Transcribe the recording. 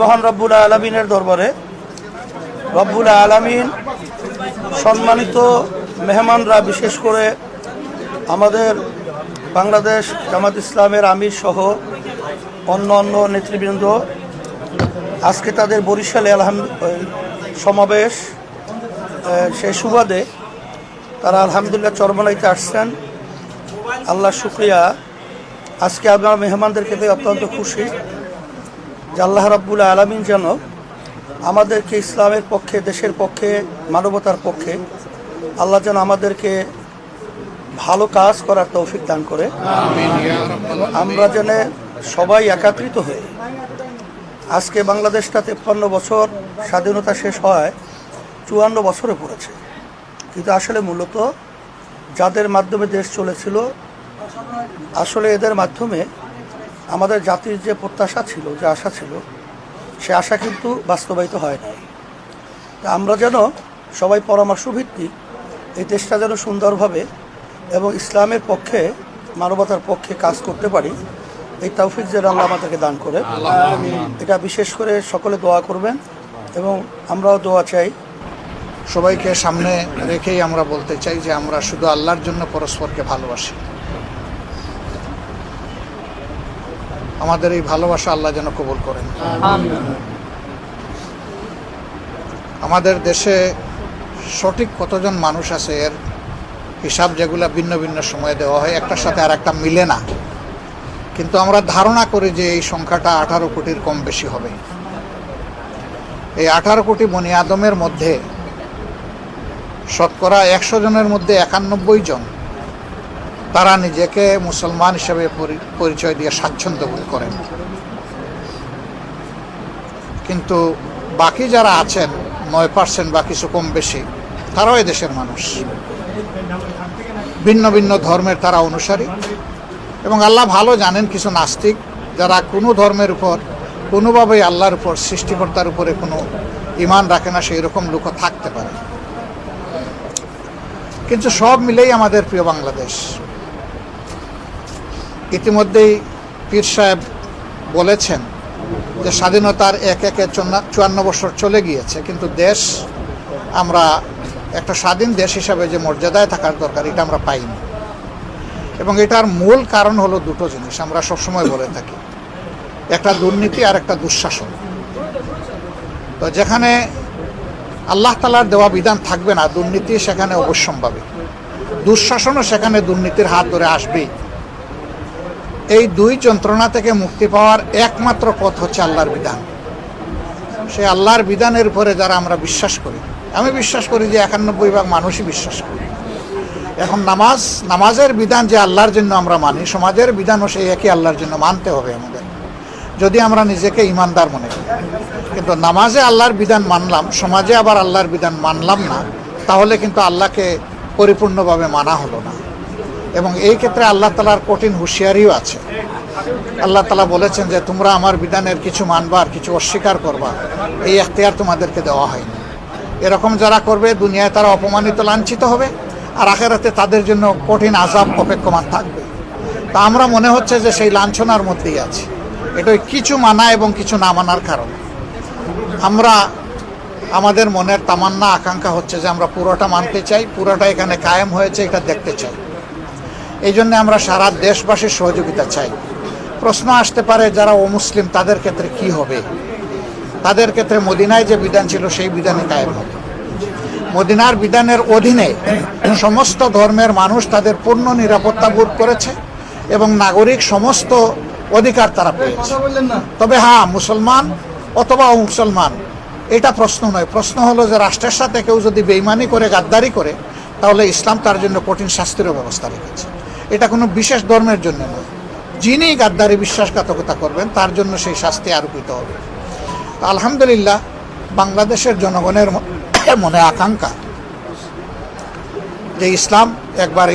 মহান রব্বুল আলামিনের দরবারে রব্বুল আলামিন সম্মানিত মেহমানরা, বিশেষ করে আমাদের বাংলাদেশ জামাত ইসলামের আমির সহ অন্য নেতৃবৃন্দ, আজকে তাদের বরিশালে সমাবেশ, সেই সুবাদে তারা আলহামদুলিল্লাহ চরমনাইতে আসছেন। আল্লাহ শুকরিয়া। আজকে আমরা মেহমানদেরকে পেয়ে অত্যন্ত খুশি যে আল্লাহ রাব্বুল আলামিন যেন আমাদেরকে ইসলামের পক্ষে, দেশের পক্ষে, মানবতার পক্ষে আল্লাহ যেন আমাদেরকে ভালো কাজ করার তৌফিক দান করে। আমরা যেন সবাই একত্রিত হয়ে, আজকে বাংলাদেশটা 53 বছর স্বাধীনতা শেষ হয় 54 বছরে পড়েছে, কিন্তু আসলে মূলত যাদের মাধ্যমে দেশ চলেছিল, আসলে এদের মাধ্যমে আমাদের জাতির যে প্রত্যাশা ছিল, যে আশা ছিল, সে আশা কিন্তু বাস্তবায়িত হয় না। তা আমরা যেন সবাই পরামর্শ ভিত্তিক এই দেশটা যেন সুন্দরভাবে এবং ইসলামের পক্ষে, মানবতার পক্ষে কাজ করতে পারি, এই তৌফিক যেন আল্লাহ আমাদেরকে দান করে, এটা বিশেষ করে সকলে দোয়া করবেন এবং আমরাও দোয়া চাই। সবাইকে সামনে রেখেই আমরা বলতে চাই যে আমরা শুধু আল্লাহর জন্য পরস্পরকে ভালোবাসি। আমাদের এই ভালোবাসা আল্লাহ যেন কবুল করেন। আমাদের দেশে সঠিক কতজন মানুষ আছে এর হিসাব যেগুলো ভিন্ন ভিন্ন সময়ে দেওয়া হয়, একটার সাথে আর একটা মিলে না, কিন্তু আমরা ধারণা করি যে এই সংখ্যাটা 18 কোটির কম বেশি হবে। এই 18 কোটি বনি আদমের মধ্যে শতকরা 100 জনের মধ্যে 91 জন তারা নিজেকে মুসলমান হিসেবে পরিচয় দিয়ে স্বাচ্ছন্দ্য বোধ করেন, কিন্তু বাকি যারা আছেন 9% বা কিছু কম বেশি, তারাও এদেশের মানুষ, ভিন্ন ভিন্ন ধর্মের তারা অনুসারী। এবং আল্লাহ ভালো জানেন কিছু নাস্তিক যারা কোনো ধর্মের উপর কোনোভাবেই আল্লাহর উপর, সৃষ্টিকর্তার উপরে কোনো ঈমান রাখে না, সেই রকম লোকও থাকতে পারে। কিন্তু সব মিলেই আমাদের প্রিয় বাংলাদেশ। ইতিমধ্যেই পীর সাহেব বলেছেন যে স্বাধীনতার একে 54 বছর চলে গিয়েছে, কিন্তু দেশ, আমরা একটা স্বাধীন দেশ হিসাবে যে মর্যাদায় থাকার দরকার, এটা আমরা পাইনি। এবং এটার মূল কারণ হলো দুটো জিনিস, আমরা সবসময় বলে থাকি, একটা দুর্নীতি আর একটা দুঃশাসন। তো যেখানে আল্লাহ তাআলার দেওয়া বিধান থাকবে না, দুর্নীতি সেখানে অবশ্যম্ভাবী, দুঃশাসনও সেখানে দুর্নীতির হাত ধরে আসবেই। এই দুই যন্ত্রণা থেকে মুক্তি পাওয়ার একমাত্র পথ হচ্ছে আল্লাহর বিধান। সেই আল্লাহর বিধানের উপরে যারা আমরা বিশ্বাস করি, আমি বিশ্বাস করি যে 91% মানুষই বিশ্বাস করি। এখন নামাজের বিধান যে আল্লাহর জন্য আমরা মানি, সমাজের বিধানও সেই একই আল্লাহর জন্য মানতে হবে আমাদের, যদি আমরা নিজেকে ইমানদার মনে করি। কিন্তু নামাজে আল্লাহর বিধান মানলাম, সমাজে আবার আল্লাহর বিধান মানলাম না, তাহলে কিন্তু আল্লাহকে পরিপূর্ণভাবে মানা হলো না। এবং এই ক্ষেত্রে আল্লাহ তাআলার কঠিন হুঁশিয়ারিও আছে। আল্লাহ তাআলা বলেছেন যে তোমরা আমার বিধানের কিছু মানবা আর কিছু অস্বীকার করবা, এই এখতিয়ার তোমাদেরকে দেওয়া হয়নি। এরকম যারা করবে, দুনিয়ায় তারা অপমানিত, লাঞ্ছিত হবে, আর আখিরাতে তাদের জন্য কঠিন আযাব অপেক্ষমান থাকবে। তা আমরা মনে হচ্ছে যে সেই লাঞ্ছনার মধ্যেই আছি। এটাই কিছু মানা এবং কিছু না মানার কারণে আমরা, আমাদের মনের তামান্না, আকাঙ্ক্ষা হচ্ছে যে আমরা পুরোটা মানতে চাই, পুরোটা এখানে কায়েম হয়েছে এটা দেখতে চাই। এই জন্য আমরা সারা দেশবাসীর সহযোগিতা চাই। প্রশ্ন আসতে পারে যারা অমুসলিম তাদের ক্ষেত্রে কি হবে? তাদের ক্ষেত্রে মদিনায় যে বিধান ছিল সেই বিধানে কায়েম হবে। মদিনার বিধানের অধীনে সমস্ত ধর্মের মানুষ তাদের পূর্ণ নিরাপত্তা বোধ করেছে এবং নাগরিক সমস্ত অধিকার তারা পেয়েছে। তবে হ্যাঁ, মুসলমান অথবা অমুসলমান এটা প্রশ্ন নয়। প্রশ্ন হলো যে রাষ্ট্রের সাথে কেউ যদি বেইমানি করে, গাদ্দারি করে, তাহলে ইসলাম তার জন্য কঠিন শাস্তিরও ব্যবস্থা রেখেছে। এটা কোনো বিশেষ ধর্মের জন্য নয়, যিনি গাদ্দারি, বিশ্বাসঘাতকতা করবেন তার জন্য সেই শাস্তি আরোপিত হবে। আলহামদুলিল্লাহ, বাংলাদেশের জনগণের মনে আকাঙ্ক্ষা যে ইসলাম একবার